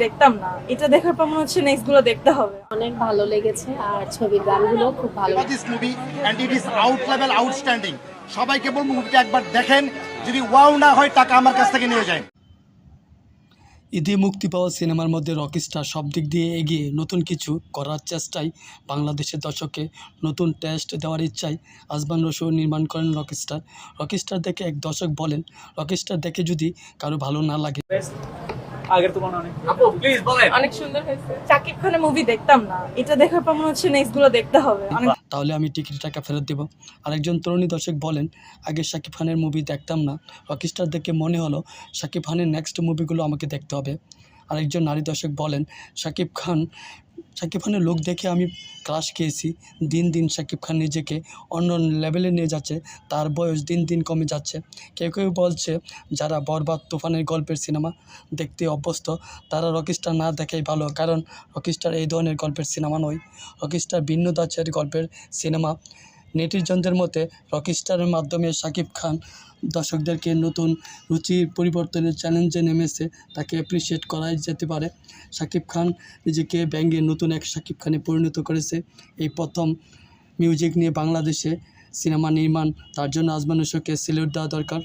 দেখতাম না, এটা দেখার পর মনে হচ্ছে নেক্সট গুলো দেখতে হবে। অনেক ভালো লেগেছে আর ছবির গানগুলো খুব ভালো Watch this movie and it is out level outstanding. সবাইকে বলবো মুভিটা একবার দেখেন, যদি ওয়াও না হয় টাকা আমার কাছ থেকে নিয়ে যায়। ঈদে মুক্তি পাওয়া সিনেমার মধ্যে রকিস্টার সব দিক দিয়ে এগিয়ে নতুন কিছু করার চেষ্টায় বাংলাদেশের দর্শককে নতুন টেস্ট দেওয়ার ইচ্ছায় আজমান রসু নির্মাণ করেন রকিস্টার। রকিস্টার দেখে এক দর্শক বলেন, রকিস্টার দেখে যদি কারো ভালো না লাগে আগের তুলনায় অনেক। আপু প্লিজ বলেন। অনেক সুন্দর হয়েছে। শাকিব খানের মুভি দেখতাম না, এটা দেখার পর মনে হচ্ছে নেক্সট গুলো দেখতে হবে। তাহলে আমি টিকিট টাকা ফেরত দেব। আরেকজন তরুণী দর্শক বলেন, আগে শাকিব খানের মুভি দেখতাম না, রকিস্টার দেখে মনে হলো শাকিব খানের নেক্সট মুভিগুলো আমাকে দেখতে হবে। আরেকজন নারী দর্শক বলেন, শাকিব খানের লুক দেখে আমি ক্রাশ খেয়েছি। দিন দিন শাকিব খান নিজেকে অন্য লেভেলে নিয়ে যাচ্ছে, তার বয়স দিন দিন কমে যাচ্ছে। কেউ কেউ বলছে, যারা বরবাদ তুফানের গল্পের সিনেমা দেখতে অভ্যস্ত তারা রকিস্টার না দেখাই ভালো, কারণ রকিস্টার এই ধরনের গল্পের সিনেমা নয়। রকিস্টার ভিন্ন ধাঁচের গল্পের সিনেমা। নেটিজনদের মতে রকিস্টারের মাধ্যমে শাকিব খান দর্শকদেরকে নতুন রুচির পরিবর্তনের চ্যালেঞ্জে নেমেছে, তাকে অ্যাপ্রিসিয়েট করাই যেতে পারে। শাকিব খান নিজেকে ব্যঙ্গে নতুন এক শাকিব খানে পরিণত করেছে। এই প্রথম মিউজিক নিয়ে বাংলাদেশে সিনেমা নির্মাণ, তার জন্য আজমান রসুকে স্যালুট দেওয়া দরকার।